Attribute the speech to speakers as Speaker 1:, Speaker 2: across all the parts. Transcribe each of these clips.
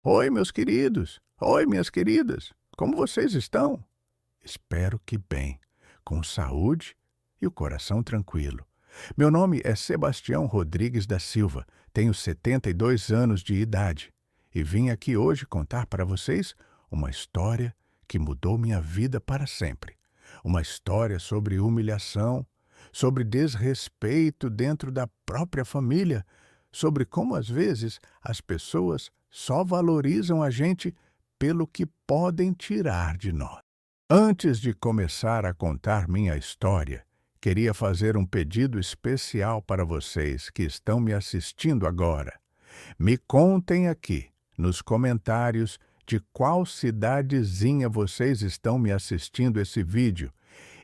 Speaker 1: Oi, meus queridos. Oi, minhas queridas. Como vocês estão? Espero que bem, com saúde e o coração tranquilo. Meu nome é Sebastião Rodrigues da Silva, tenho 72 anos de idade e vim aqui hoje contar para vocês uma história que mudou minha vida para sempre. Uma história sobre humilhação, sobre desrespeito dentro da própria família, sobre como às vezes as pessoas só valorizam a gente pelo que podem tirar de nós. Antes de começar a contar minha história, queria fazer um pedido especial para vocês que estão me assistindo agora. Me contem aqui, nos comentários, de qual cidadezinha vocês estão me assistindo esse vídeo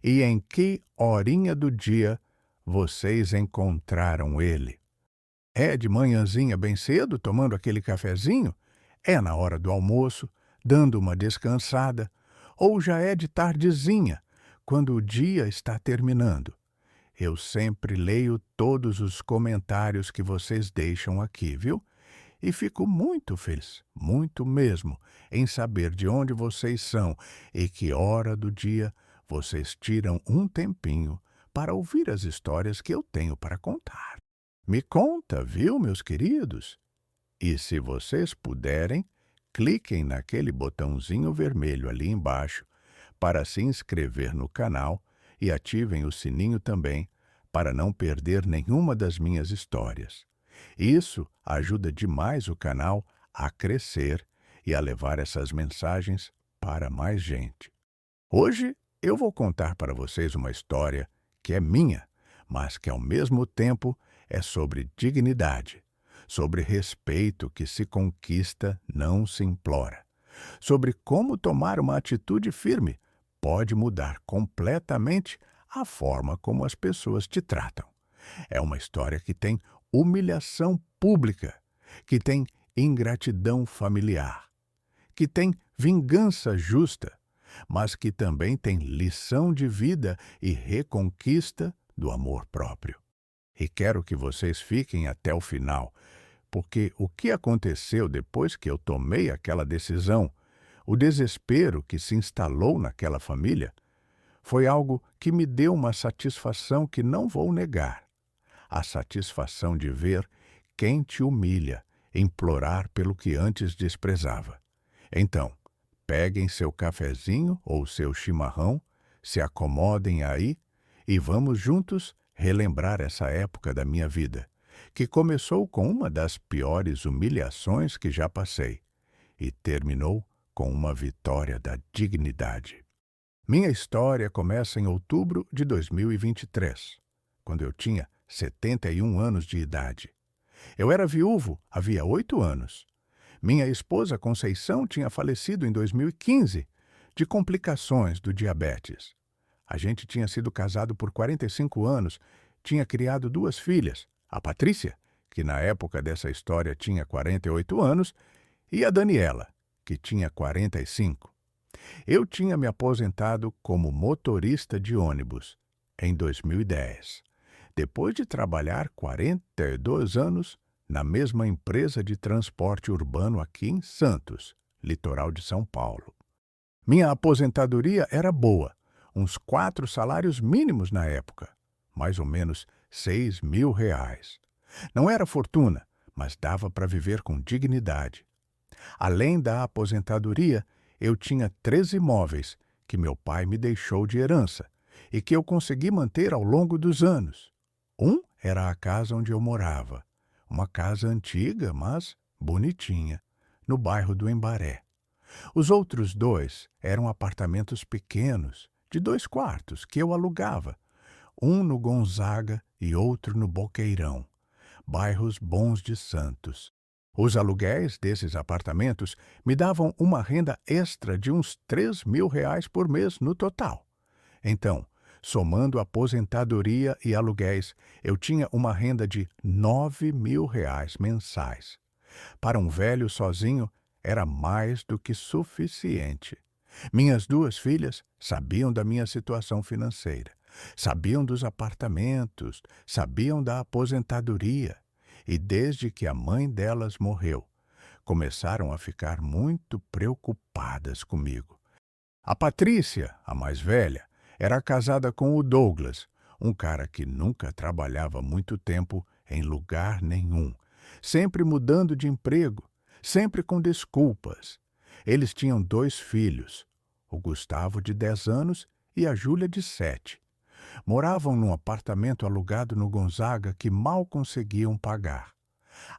Speaker 1: e em que horinha do dia vocês encontraram ele. É de manhãzinha bem cedo, tomando aquele cafezinho? É na hora do almoço, dando uma descansada? Ou já é de tardezinha, quando o dia está terminando? Eu sempre leio todos os comentários que vocês deixam aqui, viu? E fico muito feliz, muito mesmo, em saber de onde vocês são e que hora do dia vocês tiram um tempinho para ouvir as histórias que eu tenho para contar. Me conta, viu, meus queridos? E se vocês puderem, cliquem naquele botãozinho vermelho ali embaixo para se inscrever no canal e ativem o sininho também para não perder nenhuma das minhas histórias. Isso ajuda demais o canal a crescer e a levar essas mensagens para mais gente. Hoje eu vou contar para vocês uma história que é minha, mas que ao mesmo tempo é sobre dignidade, sobre respeito que se conquista, não se implora, sobre como tomar uma atitude firme pode mudar completamente a forma como as pessoas te tratam. É uma história que tem humilhação pública, que tem ingratidão familiar, que tem vingança justa, mas que também tem lição de vida e reconquista do amor próprio. E quero que vocês fiquem até o final, porque o que aconteceu depois que eu tomei aquela decisão, o desespero que se instalou naquela família, foi algo que me deu uma satisfação que não vou negar. A satisfação de ver quem te humilha, implorar pelo que antes desprezava. Então, peguem seu cafezinho ou seu chimarrão, se acomodem aí e vamos juntos relembrar essa época da minha vida, que começou com uma das piores humilhações que já passei e terminou com uma vitória da dignidade. Minha história começa em outubro de 2023, quando eu tinha 71 anos de idade. Eu era viúvo havia 8 anos. Minha esposa Conceição tinha falecido em 2015 de complicações do diabetes. A gente tinha sido casado por 45 anos, tinha criado 2 filhas, a Patrícia, que na época dessa história tinha 48 anos, e a Daniela, que tinha 45. Eu tinha me aposentado como motorista de ônibus em 2010, depois de trabalhar 42 anos na mesma empresa de transporte urbano aqui em Santos, litoral de São Paulo. Minha aposentadoria era boa, uns 4 salários mínimos na época, mais ou menos R$ 6.000. Não era fortuna, mas dava para viver com dignidade. Além da aposentadoria, eu tinha 3 imóveis que meu pai me deixou de herança e que eu consegui manter ao longo dos anos. Um era a casa onde eu morava, uma casa antiga, mas bonitinha, no bairro do Embaré. Os outros 2 eram apartamentos pequenos, de 2 quartos, que eu alugava, um no Gonzaga e outro no Boqueirão, bairros bons de Santos. Os aluguéis desses apartamentos me davam uma renda extra de uns R$ 3.000 por mês no total. Então, somando aposentadoria e aluguéis, eu tinha uma renda de R$ 9.000 mensais. Para um velho sozinho, era mais do que suficiente. Minhas 2 filhas sabiam da minha situação financeira, sabiam dos apartamentos, sabiam da aposentadoria. E desde que a mãe delas morreu, começaram a ficar muito preocupadas comigo. A Patrícia, a mais velha, era casada com o Douglas, um cara que nunca trabalhava muito tempo em lugar nenhum, sempre mudando de emprego, sempre com desculpas. Eles tinham 2 filhos, o Gustavo, de 10 anos, e a Júlia, de 7. Moravam num apartamento alugado no Gonzaga que mal conseguiam pagar.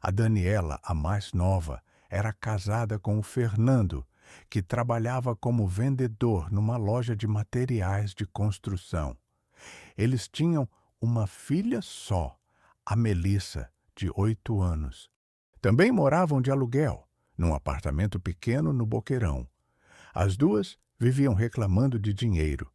Speaker 1: A Daniela, a mais nova, era casada com o Fernando, que trabalhava como vendedor numa loja de materiais de construção. Eles tinham uma filha só, a Melissa, de 8 anos. Também moravam de aluguel, num apartamento pequeno no Boqueirão. As duas viviam reclamando de dinheiro,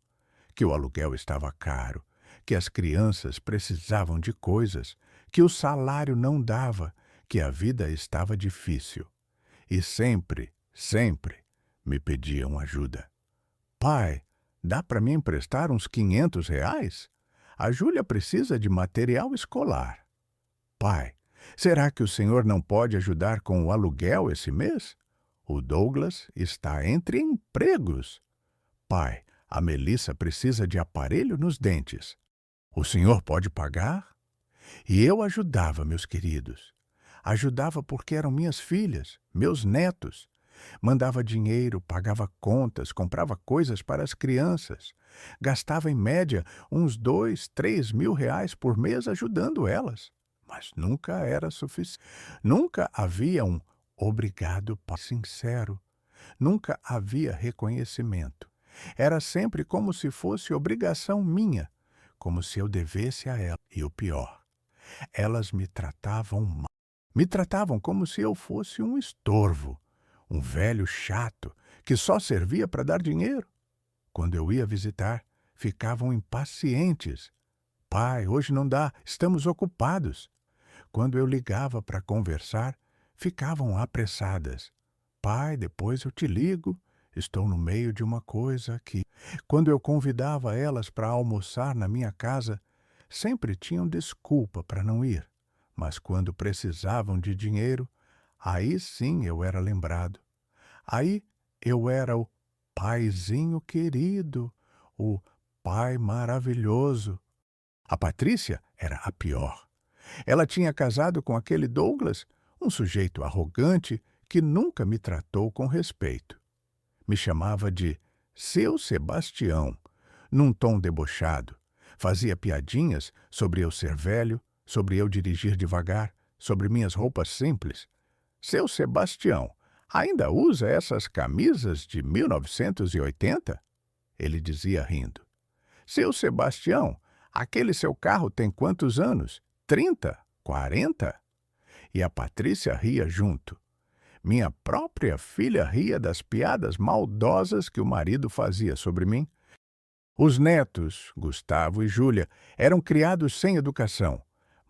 Speaker 1: que o aluguel estava caro, que as crianças precisavam de coisas, que o salário não dava, que a vida estava difícil. E sempre, sempre me pediam ajuda. Pai, dá para me emprestar uns R$ 500? A Júlia precisa de material escolar. Pai, será que o senhor não pode ajudar com o aluguel esse mês? O Douglas está entre empregos. Pai, a Melissa precisa de aparelho nos dentes. O senhor pode pagar? E eu ajudava, meus queridos. Ajudava porque eram minhas filhas, meus netos. Mandava dinheiro, pagava contas, comprava coisas para as crianças. Gastava, em média, uns 2, 3 mil reais por mês ajudando elas. Mas nunca era suficiente. Nunca havia um obrigado sincero. Nunca havia reconhecimento. Era sempre como se fosse obrigação minha, como se eu devesse a ela. E o pior, elas me tratavam mal. Me tratavam como se eu fosse um estorvo, um velho chato que só servia para dar dinheiro. Quando eu ia visitar, ficavam impacientes. Pai, hoje não dá, estamos ocupados. Quando eu ligava para conversar, ficavam apressadas. Pai, depois eu te ligo, estou no meio de uma coisa aqui. Quando eu convidava elas para almoçar na minha casa, sempre tinham desculpa para não ir. Mas quando precisavam de dinheiro, aí sim eu era lembrado. Aí eu era o paizinho querido, o pai maravilhoso. A Patrícia era a pior. Ela tinha casado com aquele Douglas, um sujeito arrogante que nunca me tratou com respeito. Me chamava de Seu Sebastião, num tom debochado. Fazia piadinhas sobre eu ser velho, sobre eu dirigir devagar, sobre minhas roupas simples. Seu Sebastião, ainda usa essas camisas de 1980? Ele dizia rindo. Seu Sebastião, aquele seu carro tem quantos anos? 30? 40? E a Patrícia ria junto. Minha própria filha ria das piadas maldosas que o marido fazia sobre mim. Os netos, Gustavo e Júlia, eram criados sem educação.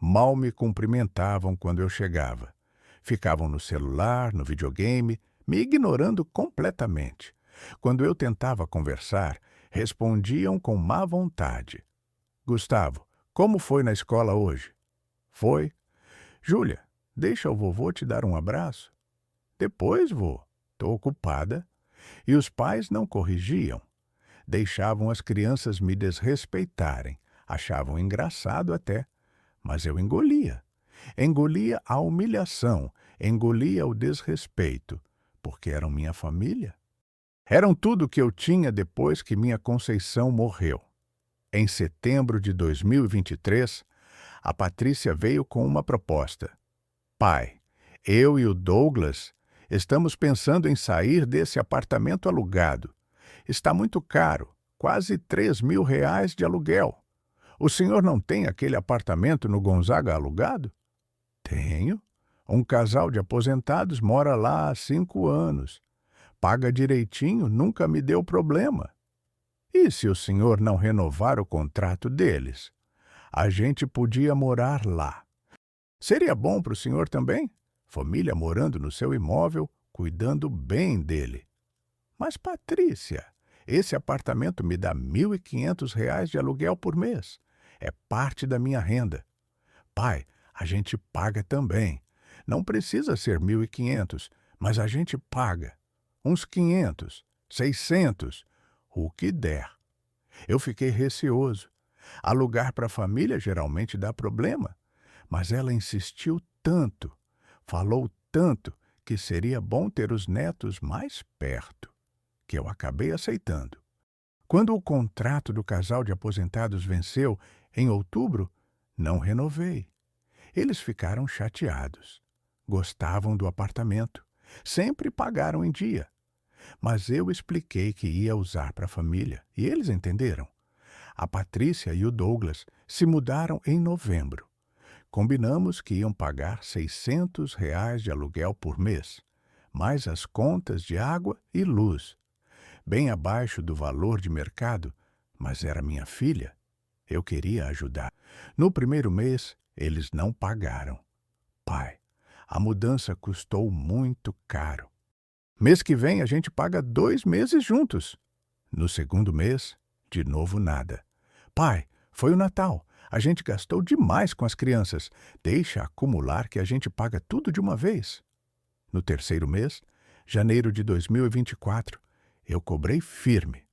Speaker 1: Mal me cumprimentavam quando eu chegava. Ficavam no celular, no videogame, me ignorando completamente. Quando eu tentava conversar, respondiam com má vontade. Gustavo, como foi na escola hoje? Foi. Júlia, deixa o vovô te dar um abraço. Depois, vô. Estou ocupada. E os pais não corrigiam. Deixavam as crianças me desrespeitarem. Achavam engraçado até. Mas eu engolia. Engolia a humilhação, engolia o desrespeito, porque eram minha família. Eram tudo o que eu tinha depois que minha Conceição morreu. Em setembro de 2023, a Patrícia veio com uma proposta. Pai, eu e o Douglas estamos pensando em sair desse apartamento alugado. Está muito caro, quase R$ 3.000 de aluguel. O senhor não tem aquele apartamento no Gonzaga alugado? Tenho. Um casal de aposentados mora lá há 5 anos. Paga direitinho, nunca me deu problema. E se o senhor não renovar o contrato deles? A gente podia morar lá. Seria bom para o senhor também? Família morando no seu imóvel, cuidando bem dele. Mas, Patrícia, esse apartamento me dá R$ 1.500 de aluguel por mês. É parte da minha renda. Pai, a gente paga também. Não precisa ser 1.500, mas a gente paga. Uns 500, 600, o que der. Eu fiquei receoso. Alugar para a família geralmente dá problema, mas ela insistiu tanto, falou tanto que seria bom ter os netos mais perto, que eu acabei aceitando. Quando o contrato do casal de aposentados venceu, em outubro, não renovei. Eles ficaram chateados. Gostavam do apartamento. Sempre pagaram em dia. Mas eu expliquei que ia usar para a família, e eles entenderam. A Patrícia e o Douglas se mudaram em novembro. Combinamos que iam pagar R$ 600 de aluguel por mês, mais as contas de água e luz. Bem abaixo do valor de mercado, mas era minha filha. Eu queria ajudar. No primeiro mês, eles não pagaram. Pai, a mudança custou muito caro. Mês que vem a gente paga 2 meses juntos. No segundo mês, de novo nada. Pai, foi o Natal. A gente gastou demais com as crianças. Deixa acumular que a gente paga tudo de uma vez. No terceiro mês, janeiro de 2024, eu cobrei firme.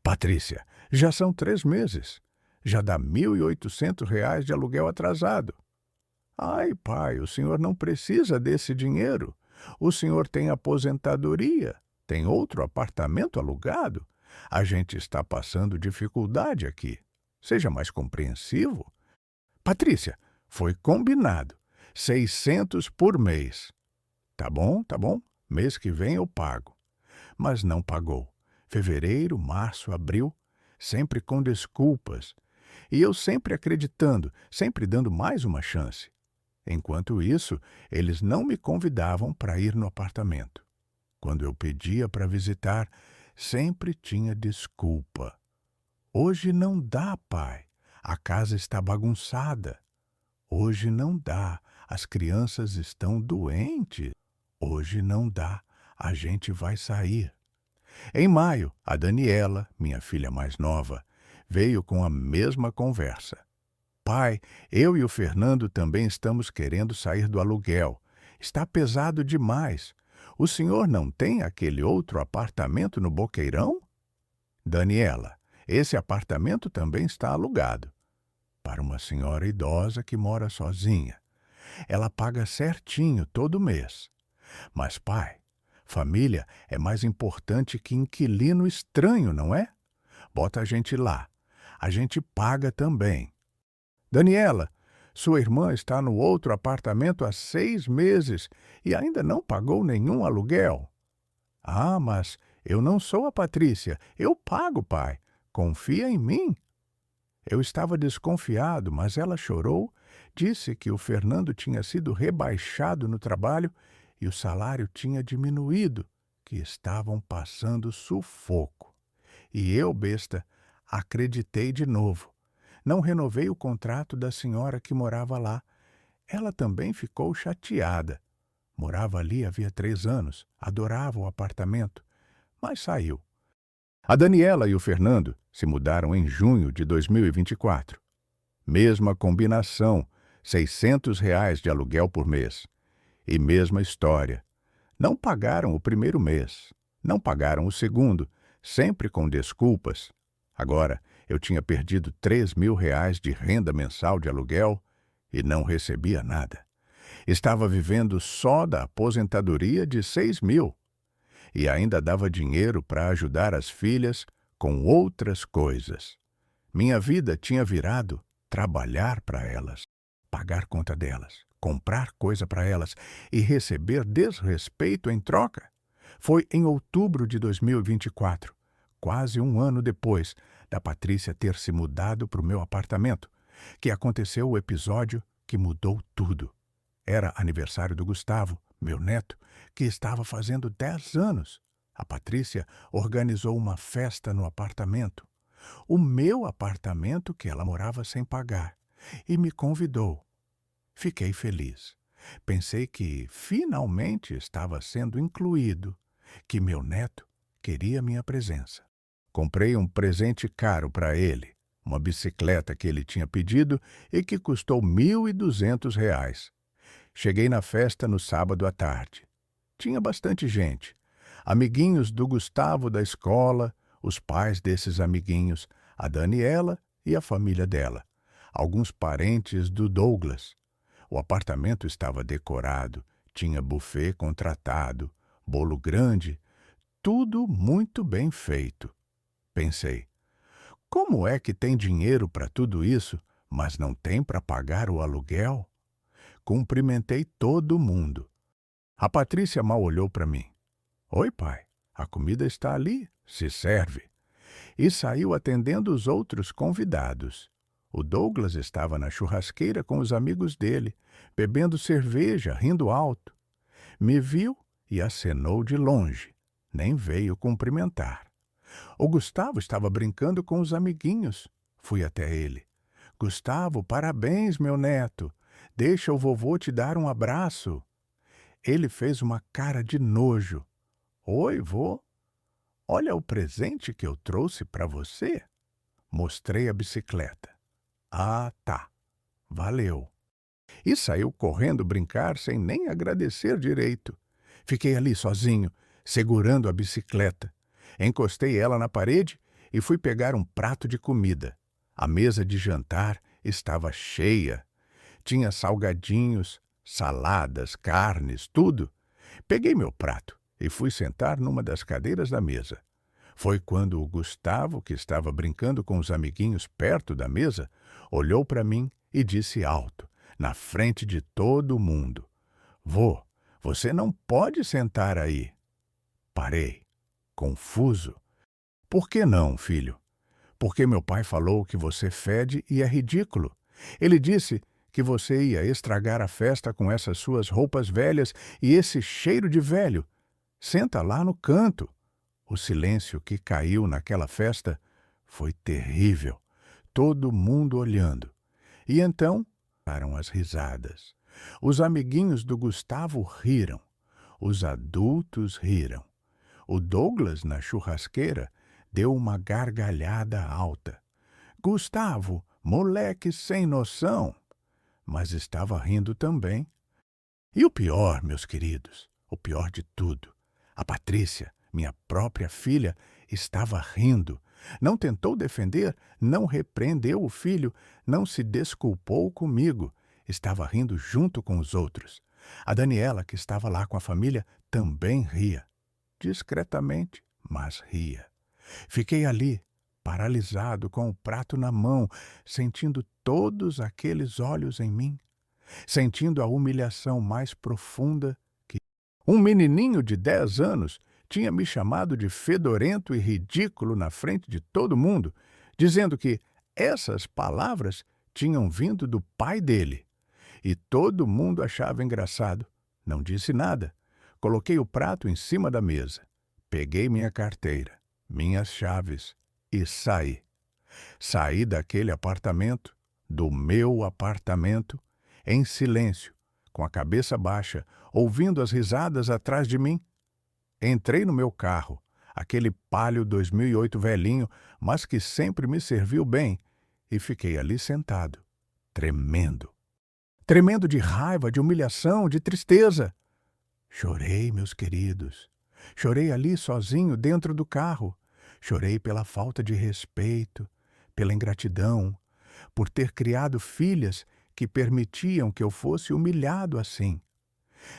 Speaker 1: Patrícia, já são 3 meses. Já dá R$ 1.800 de aluguel atrasado. Ai, pai, o senhor não precisa desse dinheiro. O senhor tem aposentadoria, tem outro apartamento alugado. A gente está passando dificuldade aqui. Seja mais compreensivo. Patrícia, foi combinado. 600 por mês. Tá bom, tá bom. Mês que vem eu pago. Mas não pagou. Fevereiro, março, abril, sempre com desculpas. E eu sempre acreditando, sempre dando mais uma chance. Enquanto isso, eles não me convidavam para ir no apartamento. Quando eu pedia para visitar, sempre tinha desculpa. Hoje não dá, pai. A casa está bagunçada. Hoje não dá. As crianças estão doentes. Hoje não dá. A gente vai sair. Em maio, a Daniela, minha filha mais nova, veio com a mesma conversa. Pai, eu e o Fernando também estamos querendo sair do aluguel. Está pesado demais. O senhor não tem aquele outro apartamento no Boqueirão? Daniela, esse apartamento também está alugado. Para uma senhora idosa que mora sozinha. Ela paga certinho todo mês. Mas, pai, família é mais importante que inquilino estranho, não é? Bota a gente lá. A gente paga também. Daniela, sua irmã está no outro apartamento há 6 meses e ainda não pagou nenhum aluguel. Ah, mas eu não sou a Patrícia. Eu pago, pai. Confia em mim. Eu estava desconfiado, mas ela chorou, disse que o Fernando tinha sido rebaixado no trabalho e o salário tinha diminuído, que estavam passando sufoco. E eu, besta, acreditei de novo. Não renovei o contrato da senhora que morava lá. Ela também ficou chateada. Morava ali havia 3 anos, adorava o apartamento, mas saiu. A Daniela e o Fernando se mudaram em junho de 2024. Mesma combinação, R$ 600 de aluguel por mês. E mesma história. Não pagaram o primeiro mês, não pagaram o segundo, sempre com desculpas. Agora, eu tinha perdido R$ 3.000 de renda mensal de aluguel e não recebia nada. Estava vivendo só da aposentadoria de 6.000 e ainda dava dinheiro para ajudar as filhas com outras coisas. Minha vida tinha virado trabalhar para elas, pagar conta delas, comprar coisa para elas e receber desrespeito em troca. Foi em outubro de 2024, quase um ano depois da Patrícia ter se mudado para o meu apartamento, que aconteceu o episódio que mudou tudo. Era aniversário do Gustavo, meu neto, que estava fazendo 10 anos. A Patrícia organizou uma festa no apartamento. O meu apartamento que ela morava sem pagar. E me convidou. Fiquei feliz. Pensei que finalmente estava sendo incluído, que meu neto queria minha presença. Comprei um presente caro para ele, uma bicicleta que ele tinha pedido e que custou R$ 1.200. Cheguei na festa no sábado à tarde. tinha bastante gente. Amiguinhos do Gustavo da escola, os pais desses amiguinhos, a Daniela e a família dela. Alguns parentes do Douglas. O apartamento estava decorado, tinha buffet contratado, bolo grande, tudo muito bem feito. Pensei, como é que tem dinheiro para tudo isso, mas não tem para pagar o aluguel? Cumprimentei todo mundo. A Patrícia mal olhou para mim. Oi, pai, a comida está ali, se serve. E saiu atendendo os outros convidados. O Douglas estava na churrasqueira com os amigos dele, bebendo cerveja, rindo alto. Me viu e acenou de longe. Nem veio cumprimentar. O Gustavo estava brincando com os amiguinhos. Fui até ele. Gustavo, parabéns, meu neto. Deixa o vovô te dar um abraço. Ele fez uma cara de nojo. Oi, vô. Olha o presente que eu trouxe para você. Mostrei a bicicleta. Ah, tá. Valeu. E saiu correndo brincar sem nem agradecer direito. Fiquei ali sozinho, segurando a bicicleta. Encostei ela na parede e fui pegar um prato de comida. A mesa de jantar estava cheia. Tinha salgadinhos, saladas, carnes, tudo. Peguei meu prato e fui sentar numa das cadeiras da mesa. Foi quando o Gustavo, que estava brincando com os amiguinhos perto da mesa, olhou para mim e disse alto, na frente de todo mundo: Vô, você não pode sentar aí. Parei, confuso. Por que não, filho? Porque meu pai falou que você fede e é ridículo. Ele disse que você ia estragar a festa com essas suas roupas velhas e esse cheiro de velho. Senta lá no canto. O silêncio que caiu naquela festa foi terrível. Todo mundo olhando. E então, pararam as risadas. Os amiguinhos do Gustavo riram. Os adultos riram. O Douglas, na churrasqueira, deu uma gargalhada alta. Gustavo, moleque sem noção! Mas estava rindo também. E o pior, meus queridos, o pior de tudo, a Patrícia, minha própria filha, estava rindo. Não tentou defender, não repreendeu o filho, não se desculpou comigo. Estava rindo junto com os outros. A Daniela, que estava lá com a família, também ria. Discretamente, mas ria. Fiquei ali, paralisado, com o prato na mão, sentindo todos aqueles olhos em mim, sentindo a humilhação mais profunda que um menininho de 10 anos tinha me chamado de fedorento e ridículo na frente de todo mundo, dizendo que essas palavras tinham vindo do pai dele. E todo mundo achava engraçado. Não disse nada. Coloquei o prato em cima da mesa. Peguei minha carteira, minhas chaves e saí. Saí daquele apartamento, do meu apartamento, em silêncio, com a cabeça baixa, ouvindo as risadas atrás de mim. Entrei no meu carro, aquele Palio 2008 velhinho, mas que sempre me serviu bem, e fiquei ali sentado, tremendo. Tremendo de raiva, de humilhação, de tristeza. Chorei, meus queridos. Chorei ali sozinho dentro do carro. Chorei pela falta de respeito, pela ingratidão, por ter criado filhas que permitiam que eu fosse humilhado assim.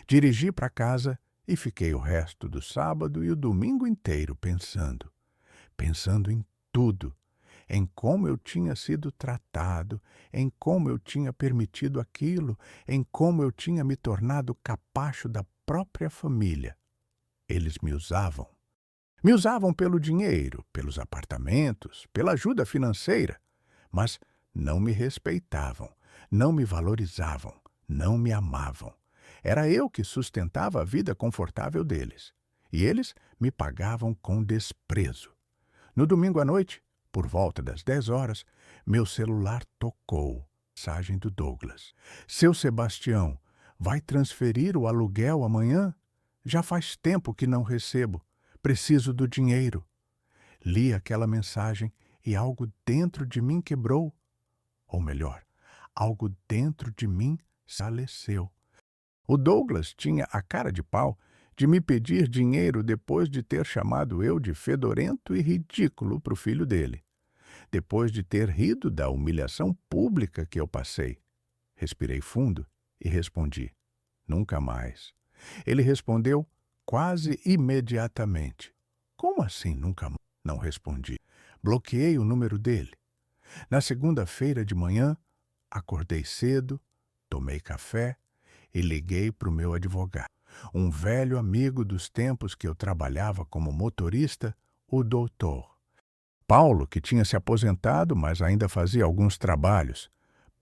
Speaker 1: Dirigi para casa e fiquei o resto do sábado e o domingo inteiro pensando em tudo, em como eu tinha sido tratado, em como eu tinha permitido aquilo, em como eu tinha me tornado capacho da própria família. Eles me usavam. Me usavam pelo dinheiro, pelos apartamentos, pela ajuda financeira, mas não me respeitavam, não me valorizavam, não me amavam. Era eu que sustentava a vida confortável deles, e eles me pagavam com desprezo. No domingo à noite, por volta das 10 horas, meu celular tocou. Mensagem do Douglas. Seu Sebastião, vai transferir o aluguel amanhã? Já faz tempo que não recebo. Preciso do dinheiro. Li aquela mensagem e algo dentro de mim quebrou. Ou melhor, algo dentro de mim faleceu. O Douglas tinha a cara de pau de me pedir dinheiro depois de ter chamado eu de fedorento e ridículo para o filho dele, depois de ter rido da humilhação pública que eu passei. Respirei fundo e respondi: nunca mais. Ele respondeu quase imediatamente: como assim nunca mais? Não respondi. Bloqueei o número dele. Na segunda-feira de manhã, acordei cedo, tomei café e liguei para o meu advogado, um velho amigo dos tempos que eu trabalhava como motorista, o doutor Paulo, que tinha se aposentado, mas ainda fazia alguns trabalhos.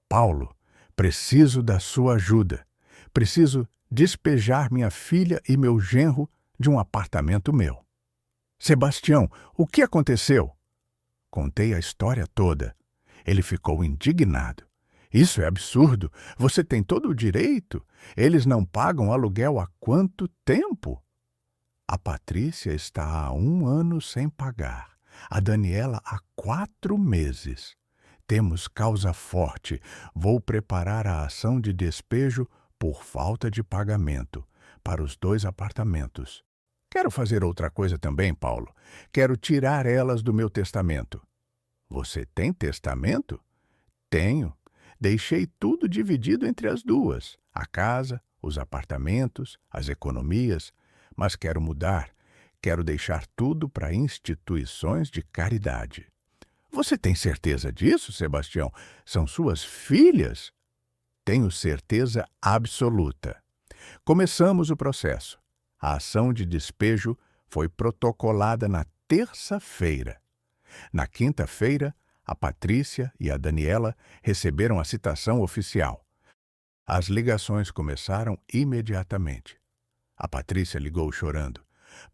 Speaker 1: Paulo, preciso da sua ajuda. Preciso despejar minha filha e meu genro de um apartamento meu. Sebastião, o que aconteceu? Contei a história toda. Ele ficou indignado. Isso é absurdo. Você tem todo o direito. Eles não pagam aluguel há quanto tempo? A Patrícia está há 1 ano sem pagar. A Daniela há 4 meses. Temos causa forte. Vou preparar a ação de despejo por falta de pagamento para os 2 apartamentos. Quero fazer outra coisa também, Paulo. Quero tirar elas do meu testamento. Você tem testamento? Tenho. Deixei tudo dividido entre as duas: a casa, os apartamentos, as economias. Mas quero mudar. Quero deixar tudo para instituições de caridade. Você tem certeza disso, Sebastião? São suas filhas? Tenho certeza absoluta. Começamos o processo. A ação de despejo foi protocolada na terça-feira. Na quinta-feira, a Patrícia e a Daniela receberam a citação oficial. As ligações começaram imediatamente. A Patrícia ligou chorando.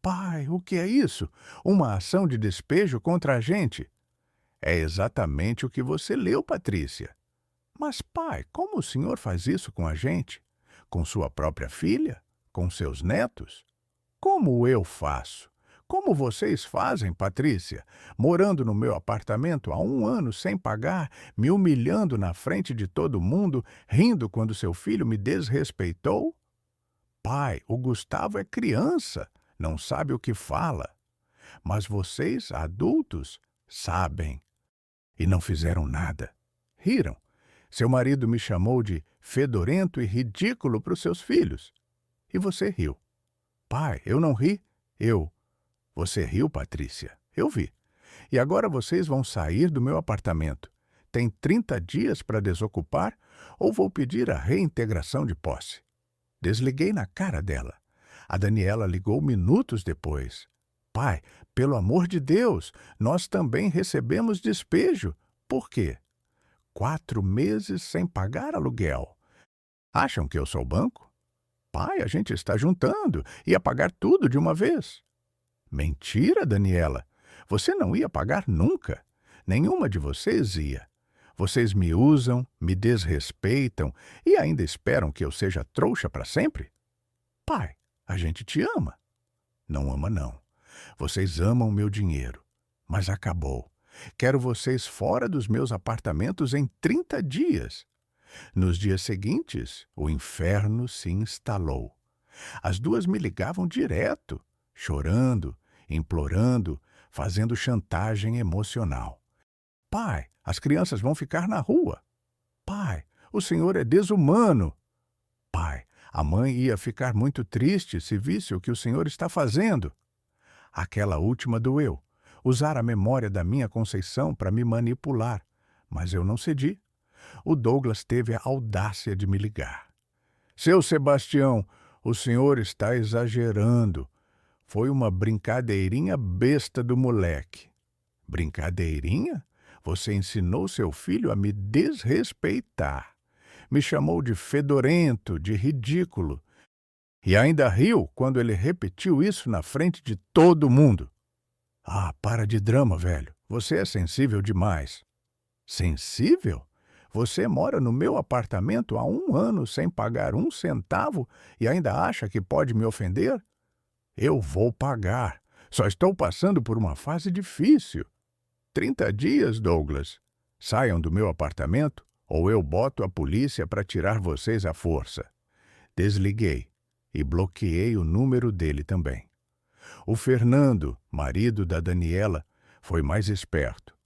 Speaker 1: Pai, o que é isso? Uma ação de despejo contra a gente? É exatamente o que você leu, Patrícia. Mas, pai, como o senhor faz isso com a gente? Com sua própria filha? Com seus netos? Como eu faço? Como vocês fazem, Patrícia? Morando no meu apartamento há 1 ano sem pagar, me humilhando na frente de todo mundo, rindo quando seu filho me desrespeitou? Pai, o Gustavo é criança, não sabe o que fala. Mas vocês, adultos, sabem. E não fizeram nada. Riram. Seu marido me chamou de fedorento e ridículo para os seus filhos. E você riu. Pai, eu não ri. Você riu, Patrícia. Eu vi. E agora vocês vão sair do meu apartamento. Tem 30 dias para desocupar ou vou pedir a reintegração de posse. Desliguei na cara dela. A Daniela ligou minutos depois. Pai, pelo amor de Deus, nós também recebemos despejo. Por quê? 4 meses sem pagar aluguel. Acham que eu sou banco? Pai, a gente está juntando. Ia pagar tudo de uma vez. Mentira, Daniela. Você não ia pagar nunca. Nenhuma de vocês ia. Vocês me usam, me desrespeitam e ainda esperam que eu seja trouxa para sempre? Pai, a gente te ama. Não ama, não. Vocês amam meu dinheiro. Mas acabou. Quero vocês fora dos meus apartamentos em 30 dias. Nos dias seguintes, o inferno se instalou. As duas me ligavam direto, chorando, implorando, fazendo chantagem emocional. Pai, as crianças vão ficar na rua. Pai, o senhor é desumano. Pai, a mãe ia ficar muito triste se visse o que o senhor está fazendo. Aquela última doeu. Usar a memória da minha Conceição para me manipular. Mas eu não cedi. O Douglas teve a audácia de me ligar. Seu Sebastião, o senhor está exagerando. Foi uma brincadeirinha besta do moleque. Brincadeirinha? Você ensinou seu filho a me desrespeitar. Me chamou de fedorento, de ridículo. E ainda riu quando ele repetiu isso na frente de todo mundo. Ah, para de drama, velho. Você é sensível demais. Sensível? Você mora no meu apartamento há 1 ano sem pagar 1 centavo e ainda acha que pode me ofender? Eu vou pagar. Só estou passando por uma fase difícil. 30 dias, Douglas. Saiam do meu apartamento ou eu boto a polícia para tirar vocês à força. Desliguei e bloqueei o número dele também. O Fernando, marido da Daniela, foi mais esperto.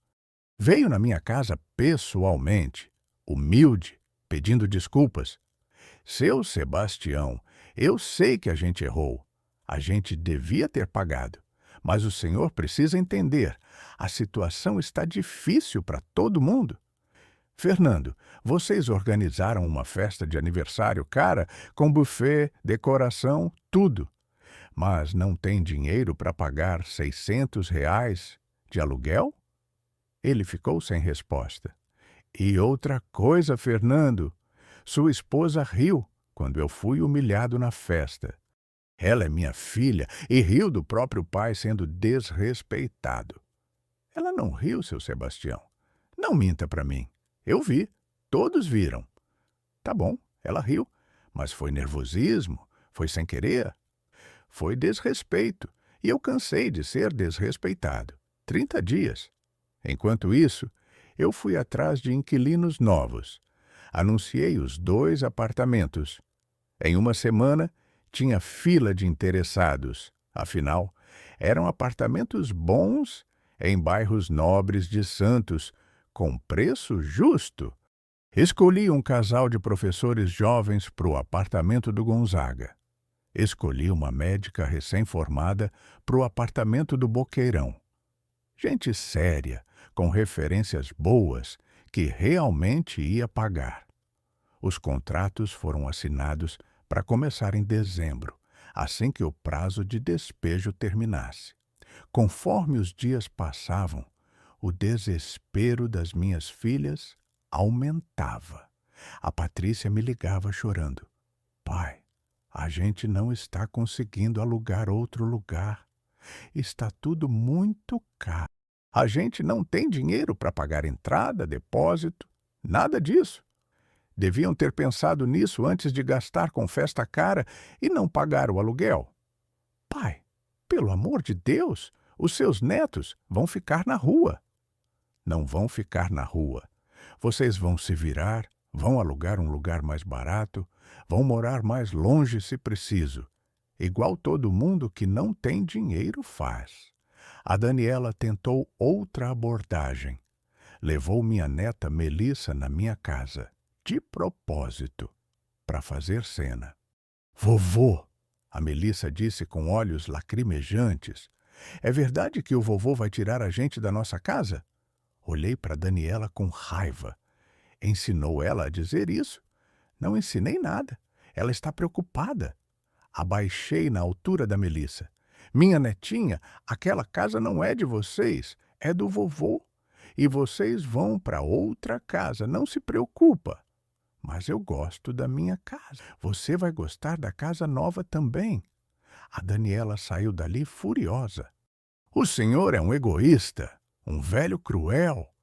Speaker 1: Veio na minha casa pessoalmente, humilde, pedindo desculpas. Seu Sebastião, eu sei que a gente errou. A gente devia ter pagado. Mas o senhor precisa entender, a situação está difícil para todo mundo. Fernando, vocês organizaram uma festa de aniversário cara, com buffet, decoração, tudo. Mas não tem dinheiro para pagar R$ 600 de aluguel? Ele ficou sem resposta. E outra coisa, Fernando, sua esposa riu quando eu fui humilhado na festa. Ela é minha filha e riu do próprio pai sendo desrespeitado. Ela não riu, seu Sebastião. Não minta para mim. Eu vi. Todos viram. Tá bom, ela riu. Mas foi nervosismo? Foi sem querer? Foi desrespeito. E eu cansei de ser desrespeitado. 30 dias. Enquanto isso, eu fui atrás de inquilinos novos. Anunciei os 2 apartamentos. Em uma semana, tinha fila de interessados. Afinal, eram apartamentos bons em bairros nobres de Santos, com preço justo. Escolhi um casal de professores jovens para o apartamento do Gonzaga. Escolhi uma médica recém-formada para o apartamento do Boqueirão. Gente séria, com referências boas, que realmente ia pagar. Os contratos foram assinados para começar em dezembro, assim que o prazo de despejo terminasse. Conforme os dias passavam, o desespero das minhas filhas aumentava. A Patrícia me ligava chorando. Pai, a gente não está conseguindo alugar outro lugar. Está tudo muito caro. A gente não tem dinheiro para pagar entrada, depósito, nada disso. Deviam ter pensado nisso antes de gastar com festa cara e não pagar o aluguel. Pai, pelo amor de Deus, os seus netos vão ficar na rua. Não vão ficar na rua. Vocês vão se virar, vão alugar um lugar mais barato, vão morar mais longe se preciso. Igual todo mundo que não tem dinheiro faz. A Daniela tentou outra abordagem. Levou minha neta Melissa na minha casa, de propósito, para fazer cena. Vovô, a Melissa disse com olhos lacrimejantes, é verdade que o vovô vai tirar a gente da nossa casa? Olhei para Daniela com raiva. Ensinou ela a dizer isso? Não ensinei nada. Ela está preocupada. Abaixei na altura da Melissa. Minha netinha, aquela casa não é de vocês, é do vovô. E vocês vão para outra casa, não se preocupa. Mas eu gosto da minha casa. Você vai gostar da casa nova também. A Daniela saiu dali furiosa. O senhor é um egoísta, um velho cruel.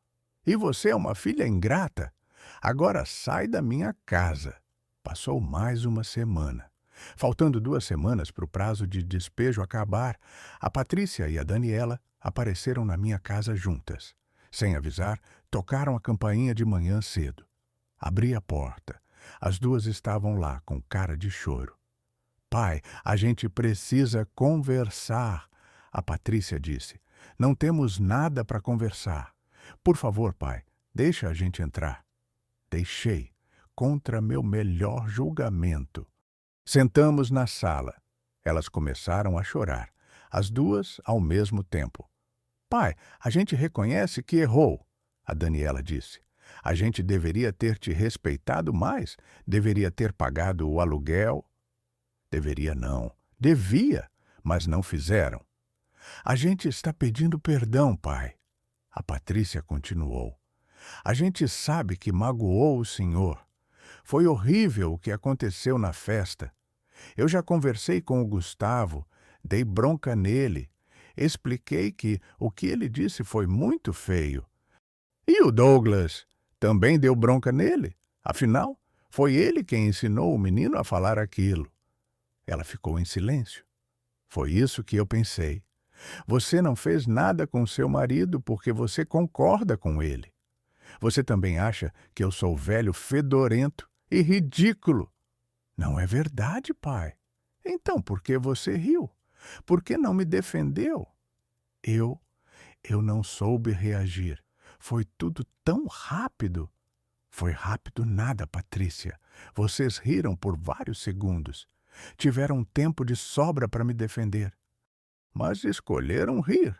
Speaker 1: E você é uma filha ingrata. Agora sai da minha casa. Passou mais uma semana. Faltando 2 semanas para o prazo de despejo acabar, a Patrícia e a Daniela apareceram na minha casa juntas. Sem avisar, tocaram a campainha de manhã cedo. Abri a porta. As 2 estavam lá, com cara de choro. Pai, a gente precisa conversar, a Patrícia disse. Não temos nada para conversar. Por favor, pai, deixa a gente entrar. Deixei, contra meu melhor julgamento. Sentamos na sala. Elas começaram a chorar, as 2 ao mesmo tempo. Pai, a gente reconhece que errou, a Daniela disse. A gente deveria ter te respeitado mais, deveria ter pagado o aluguel. Deveria não, devia, mas não fizeram. A gente está pedindo perdão, pai. A Patrícia continuou. A gente sabe que magoou o senhor. Foi horrível o que aconteceu na festa. Eu já conversei com o Gustavo, dei bronca nele. Expliquei que o que ele disse foi muito feio. E o Douglas também deu bronca nele. Afinal, foi ele quem ensinou o menino a falar aquilo. Ela ficou em silêncio. Foi isso que eu pensei. Você não fez nada com seu marido porque você concorda com ele. Você também acha que eu sou velho fedorento e ridículo. Não é verdade, pai. Então, por que você riu? Por que não me defendeu? Eu, eu não soube reagir. Foi tudo tão rápido. Foi rápido nada, Patrícia. Vocês riram por vários segundos. Tiveram tempo de sobra para me defender. Mas escolheram rir.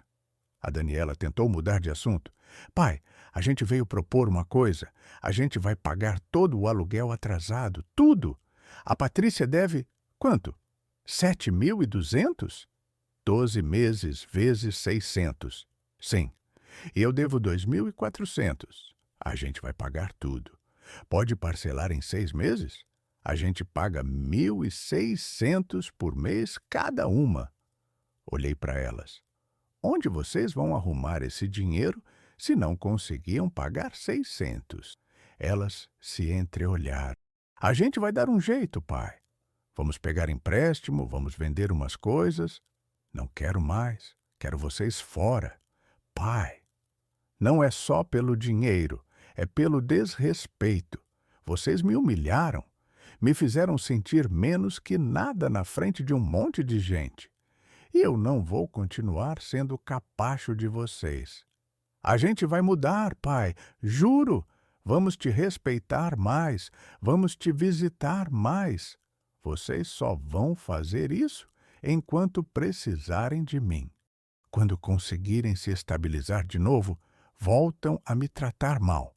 Speaker 1: A Daniela tentou mudar de assunto. Pai, a gente veio propor uma coisa. A gente vai pagar todo o aluguel atrasado. Tudo. A Patrícia deve... quanto? 7.200? 12 meses vezes 600. Sim. E eu devo 2.400. A gente vai pagar tudo. Pode parcelar em 6 meses? A gente paga 1.600 por mês cada uma. Olhei para elas. Onde vocês vão arrumar esse dinheiro se não conseguiam pagar 600? Elas se entreolharam. A gente vai dar um jeito, pai. Vamos pegar empréstimo, vamos vender umas coisas. Não quero mais. Quero vocês fora. Pai, não é só pelo dinheiro, é pelo desrespeito. Vocês me humilharam, me fizeram sentir menos que nada na frente de um monte de gente. E eu não vou continuar sendo capacho de vocês. A gente vai mudar, pai, juro. Vamos te respeitar mais, vamos te visitar mais. Vocês só vão fazer isso enquanto precisarem de mim. Quando conseguirem se estabilizar de novo, voltam a me tratar mal.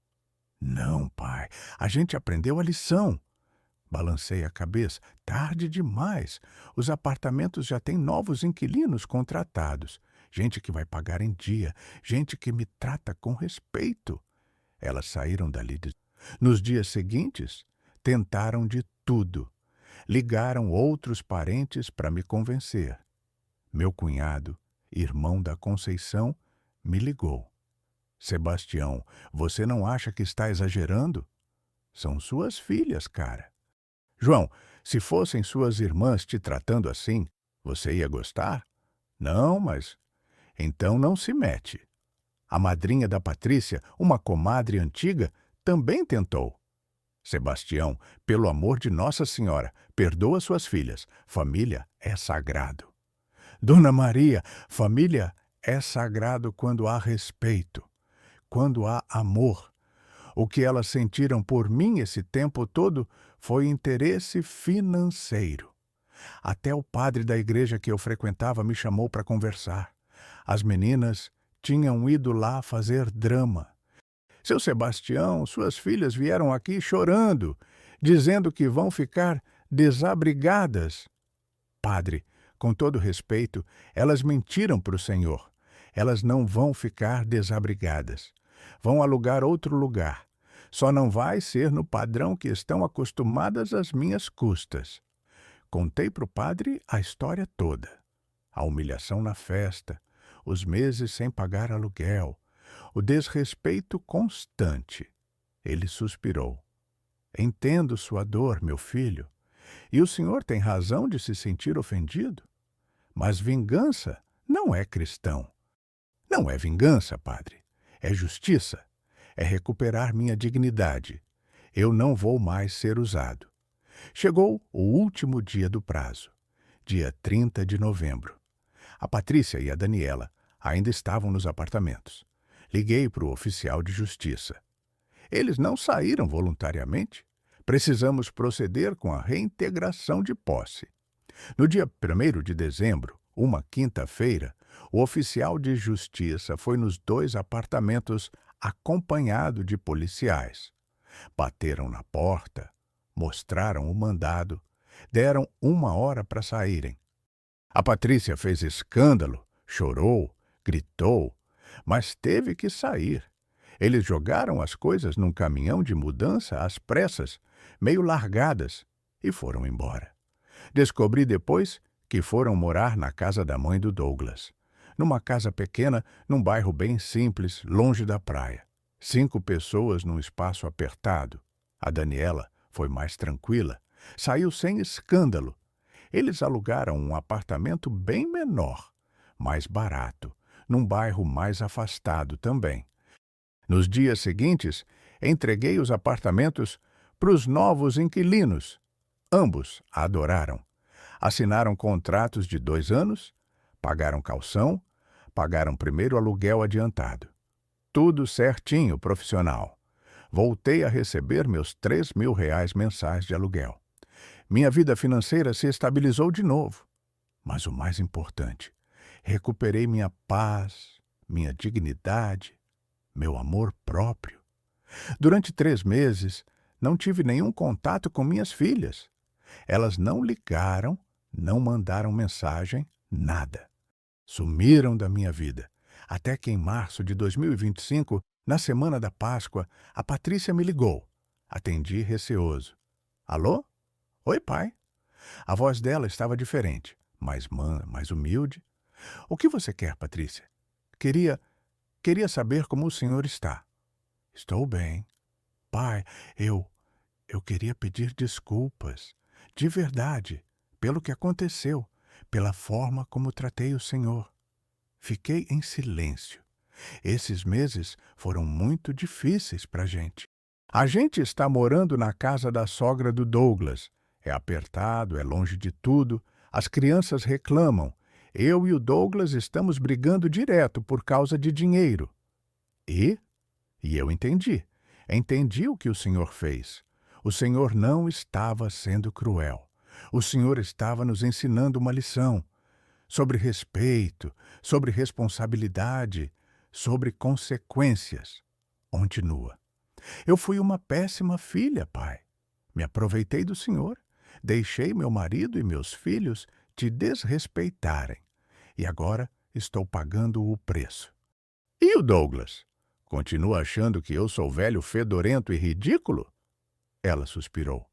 Speaker 1: Não, pai, a gente aprendeu a lição. Balancei a cabeça. Tarde demais. Os apartamentos já têm novos inquilinos contratados. Gente que vai pagar em dia. Gente que me trata com respeito. Elas saíram dali. Nos dias seguintes, tentaram de tudo. Ligaram outros parentes para me convencer. Meu cunhado, irmão da Conceição, me ligou. Sebastião, você não acha que está exagerando? São suas filhas, cara. João, se fossem suas irmãs te tratando assim, você ia gostar? Não, mas... Então não se mete. A madrinha da Patrícia, uma comadre antiga, também tentou. Sebastião, pelo amor de Nossa Senhora, perdoa suas filhas. Família é sagrado. Dona Maria, família é sagrado quando há respeito, quando há amor. O que elas sentiram por mim esse tempo todo foi interesse financeiro. Até o padre da igreja que eu frequentava me chamou para conversar. As meninas tinham ido lá fazer drama. Seu Sebastião, suas filhas vieram aqui chorando, dizendo que vão ficar desabrigadas. Padre, com todo respeito, elas mentiram para o Senhor. Elas não vão ficar desabrigadas. Vão alugar outro lugar. Só não vai ser no padrão que estão acostumadas às minhas custas. Contei para o padre a história toda. A humilhação na festa, os meses sem pagar aluguel, o desrespeito constante. Ele suspirou. Entendo sua dor, meu filho, e o senhor tem razão de se sentir ofendido. Mas vingança não é cristão. Não é vingança, padre. É justiça. É recuperar minha dignidade. Eu não vou mais ser usado. Chegou o último dia do prazo, dia 30 de novembro. A Patrícia e a Daniela ainda estavam nos apartamentos. Liguei para o oficial de justiça. Eles não saíram voluntariamente. Precisamos proceder com a reintegração de posse. No dia 1º de dezembro, uma quinta-feira, o oficial de justiça foi nos 2 apartamentos acompanhado de policiais. Bateram na porta, mostraram o mandado, deram 1 hora para saírem. A Patrícia fez escândalo, chorou, gritou, mas teve que sair. Eles jogaram as coisas num caminhão de mudança às pressas, meio largadas, e foram embora. Descobri depois que foram morar na casa da mãe do Douglas. Numa casa pequena, num bairro bem simples, longe da praia. 5 pessoas num espaço apertado. A Daniela foi mais tranquila. Saiu sem escândalo. Eles alugaram um apartamento bem menor, mais barato, num bairro mais afastado também. Nos dias seguintes, entreguei os apartamentos para os novos inquilinos. Ambos a adoraram. Assinaram contratos de 2 anos, pagaram calção, pagaram primeiro aluguel adiantado. Tudo certinho, profissional. Voltei a receber meus R$ 3.000 mensais de aluguel. Minha vida financeira se estabilizou de novo. Mas o mais importante, recuperei minha paz, minha dignidade, meu amor próprio. Durante 3 meses, não tive nenhum contato com minhas filhas. Elas não ligaram, não mandaram mensagem, nada. Sumiram da minha vida. Até que em março de 2025, na semana da Páscoa, a Patrícia me ligou. Atendi receoso. Alô? Oi, pai. A voz dela estava diferente, mais humilde. O que você quer, Patrícia? Queria saber como o senhor está. Estou bem. Pai, eu queria pedir desculpas, de verdade, pelo que aconteceu, pela forma como tratei o senhor. Fiquei em silêncio. Esses meses foram muito difíceis para a gente. A gente está morando na casa da sogra do Douglas. É apertado, é longe de tudo. As crianças reclamam. Eu e o Douglas estamos brigando direto por causa de dinheiro. E eu entendi. Entendi o que o senhor fez. O senhor não estava sendo cruel. O senhor estava nos ensinando uma lição sobre respeito, sobre responsabilidade, sobre consequências. Continua. Eu fui uma péssima filha, pai. Me aproveitei do senhor. Deixei meu marido e meus filhos te desrespeitarem. E agora estou pagando o preço. E o Douglas? Continua achando que eu sou velho fedorento e ridículo? Ela suspirou.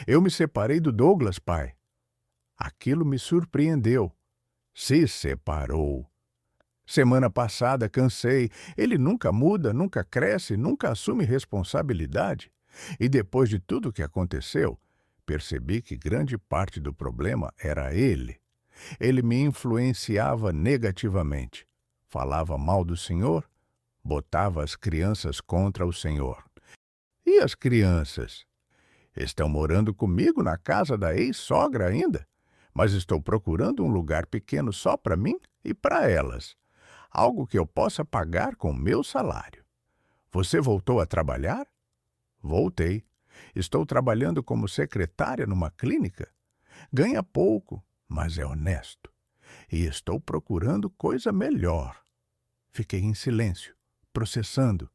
Speaker 1: Eu me separei do Douglas, pai. Aquilo me surpreendeu. Se separou. Semana passada cansei. Ele nunca muda, nunca cresce, nunca assume responsabilidade. E depois de tudo que aconteceu, percebi que grande parte do problema era ele. Ele me influenciava negativamente. Falava mal do senhor, botava as crianças contra o senhor. E as crianças? Estão morando comigo na casa da ex-sogra ainda, mas estou procurando um lugar pequeno só para mim e para elas. Algo que eu possa pagar com meu salário. Você voltou a trabalhar? Voltei. Estou trabalhando como secretária numa clínica. Ganha pouco, mas é honesto. E estou procurando coisa melhor. Fiquei em silêncio, processando.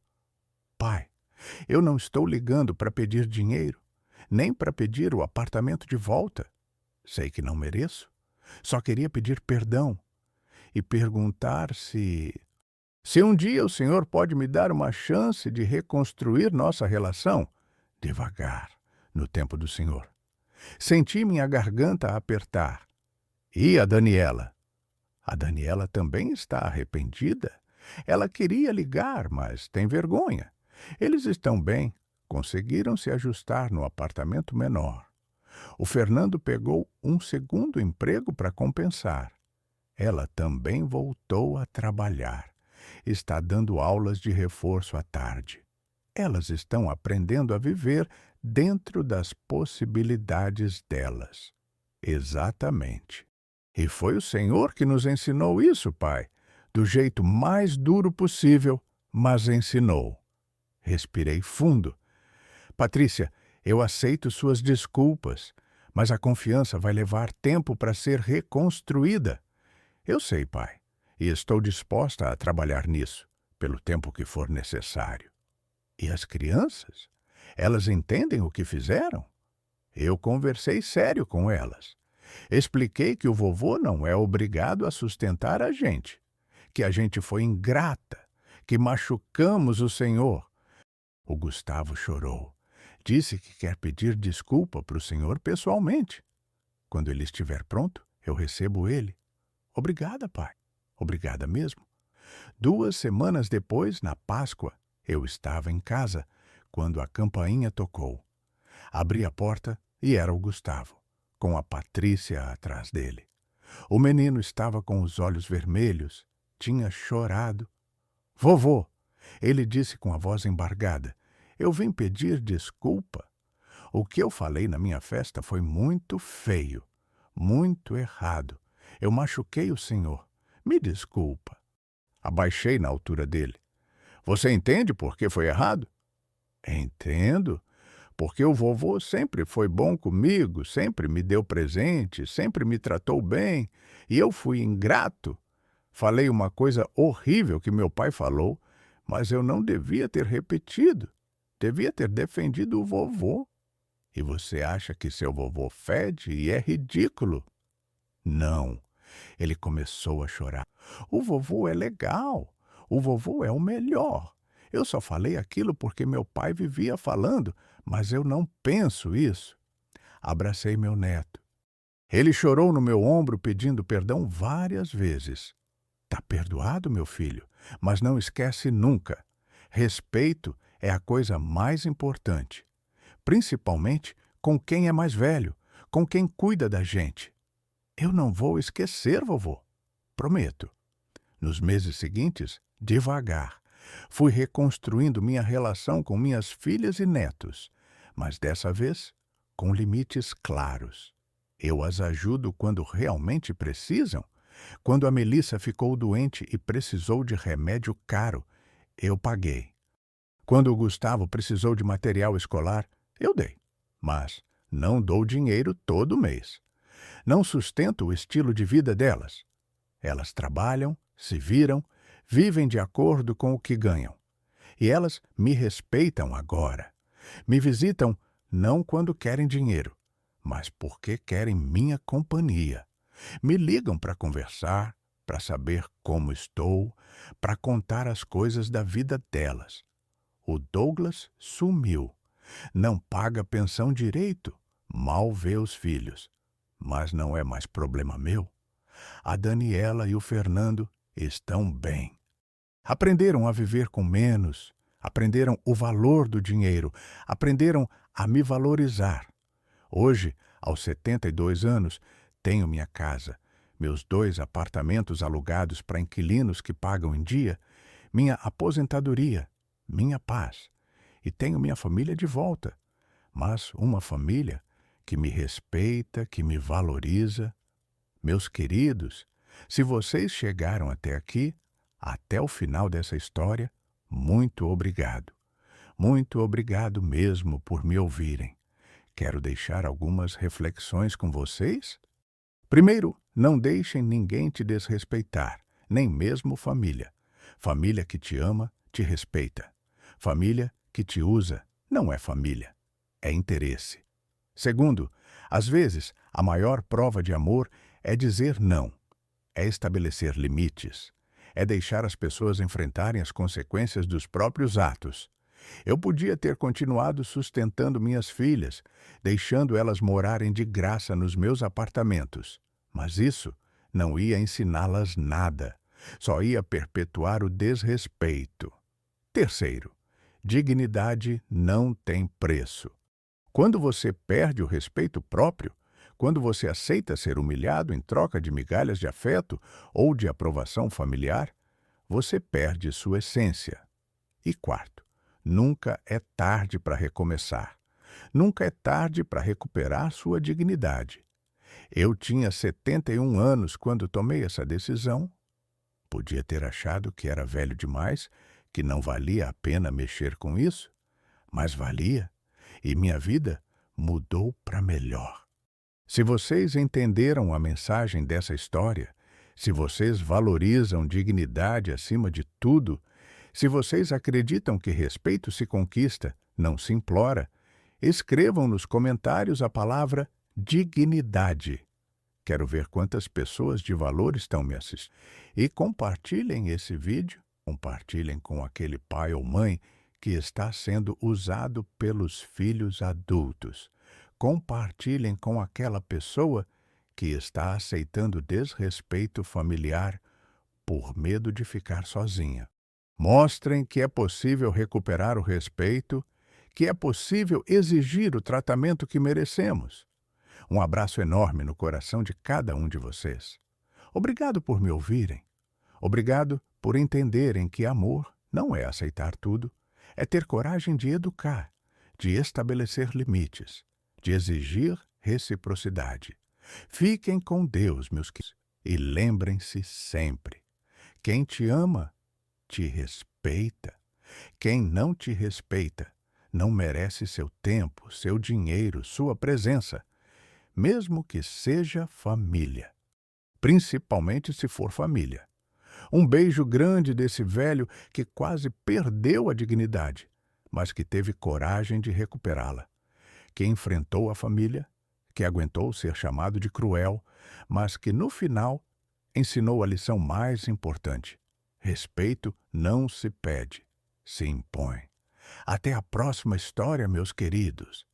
Speaker 1: Pai, eu não estou ligando para pedir dinheiro, nem para pedir o apartamento de volta. Sei que não mereço. Só queria pedir perdão e perguntar se um dia o senhor pode me dar uma chance de reconstruir nossa relação, devagar, no tempo do senhor. Senti minha garganta apertar. E a Daniela? A Daniela também está arrependida. Ela queria ligar, mas tem vergonha. Eles estão bem, conseguiram se ajustar no apartamento menor. O Fernando pegou um segundo emprego para compensar. Ela também voltou a trabalhar. Está dando aulas de reforço à tarde. Elas estão aprendendo a viver dentro das possibilidades delas. Exatamente. E foi o Senhor que nos ensinou isso, pai, do jeito mais duro possível, mas ensinou. Respirei fundo. Patrícia, eu aceito suas desculpas, mas a confiança vai levar tempo para ser reconstruída. Eu sei, pai, e estou disposta a trabalhar nisso, pelo tempo que for necessário. E as crianças? Elas entendem o que fizeram? Eu conversei sério com elas. Expliquei que o vovô não é obrigado a sustentar a gente, que a gente foi ingrata, que machucamos o senhor. O Gustavo chorou. Disse que quer pedir desculpa para o senhor pessoalmente. Quando ele estiver pronto, eu recebo ele. Obrigada, pai. Obrigada mesmo. 2 semanas depois, na Páscoa, eu estava em casa, quando a campainha tocou. Abri a porta e era o Gustavo, com a Patrícia atrás dele. O menino estava com os olhos vermelhos, tinha chorado. Vovô, ele disse com a voz embargada, eu vim pedir desculpa. O que eu falei na minha festa foi muito feio. Muito errado. Eu machuquei o senhor. Me desculpa. Abaixei na altura dele. Você entende por que foi errado? Entendo. Porque o vovô sempre foi bom comigo, sempre me deu presente, sempre me tratou bem, e eu fui ingrato. Falei uma coisa horrível que meu pai falou, mas eu não devia ter repetido. Devia ter defendido o vovô. E você acha que seu vovô fede e é ridículo? Não. Ele começou a chorar. O vovô é legal. O vovô é o melhor. Eu só falei aquilo porque meu pai vivia falando, mas eu não penso isso. Abracei meu neto. Ele chorou no meu ombro pedindo perdão várias vezes. Tá perdoado, meu filho, mas não esquece nunca. Respeito é a coisa mais importante, principalmente com quem é mais velho, com quem cuida da gente. Eu não vou esquecer, vovô. Prometo. Nos meses seguintes, devagar, fui reconstruindo minha relação com minhas filhas e netos, mas dessa vez com limites claros. Eu as ajudo quando realmente precisam. Quando a Melissa ficou doente e precisou de remédio caro, eu paguei. Quando o Gustavo precisou de material escolar, eu dei. Mas não dou dinheiro todo mês. Não sustento o estilo de vida delas. Elas trabalham, se viram, vivem de acordo com o que ganham. E elas me respeitam agora. Me visitam não quando querem dinheiro, mas porque querem minha companhia. Me ligam para conversar, para saber como estou, para contar as coisas da vida delas. O Douglas sumiu. Não paga pensão direito, mal vê os filhos. Mas não é mais problema meu. A Daniela e o Fernando estão bem. Aprenderam a viver com menos, aprenderam o valor do dinheiro, aprenderam a me valorizar. Hoje, aos 72 anos, tenho minha casa, meus 2 apartamentos alugados para inquilinos que pagam em dia, minha aposentadoria, minha paz. E tenho minha família de volta, mas uma família que me respeita, que me valoriza. Meus queridos, se vocês chegaram até aqui, até o final dessa história, muito obrigado. Muito obrigado mesmo por me ouvirem. Quero deixar algumas reflexões com vocês. Primeiro, não deixem ninguém te desrespeitar, nem mesmo família. Família que te ama, te respeita. Família que te usa, não é família, é interesse. Segundo, às vezes, a maior prova de amor é dizer não, é estabelecer limites, é deixar as pessoas enfrentarem as consequências dos próprios atos. Eu podia ter continuado sustentando minhas filhas, deixando elas morarem de graça nos meus apartamentos, mas isso não ia ensiná-las nada, só ia perpetuar o desrespeito. Terceiro, dignidade não tem preço. Quando você perde o respeito próprio, quando você aceita ser humilhado em troca de migalhas de afeto ou de aprovação familiar, você perde sua essência. E quarto, nunca é tarde para recomeçar. Nunca é tarde para recuperar sua dignidade. Eu tinha 71 anos quando tomei essa decisão. Podia ter achado que era velho demais, que não valia a pena mexer com isso, mas valia, e minha vida mudou para melhor. Se vocês entenderam a mensagem dessa história, se vocês valorizam dignidade acima de tudo, se vocês acreditam que respeito se conquista, não se implora, escrevam nos comentários a palavra dignidade. Quero ver quantas pessoas de valor estão me assistindo. E compartilhem esse vídeo, compartilhem com aquele pai ou mãe que está sendo usado pelos filhos adultos. Compartilhem com aquela pessoa que está aceitando desrespeito familiar por medo de ficar sozinha. Mostrem que é possível recuperar o respeito, que é possível exigir o tratamento que merecemos. Um abraço enorme no coração de cada um de vocês. Obrigado por me ouvirem. Obrigado por entenderem que amor não é aceitar tudo, é ter coragem de educar, de estabelecer limites, de exigir reciprocidade. Fiquem com Deus, meus queridos, e lembrem-se sempre: quem te ama, te respeita. Quem não te respeita, não merece seu tempo, seu dinheiro, sua presença, mesmo que seja família. Principalmente se for família. Um beijo grande desse velho que quase perdeu a dignidade, mas que teve coragem de recuperá-la. Que enfrentou a família, que aguentou ser chamado de cruel, mas que no final ensinou a lição mais importante: respeito não se pede, se impõe. Até a próxima história, meus queridos.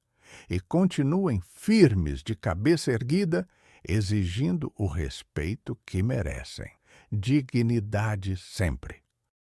Speaker 1: E continuem firmes, de cabeça erguida, exigindo o respeito que merecem. Dignidade sempre.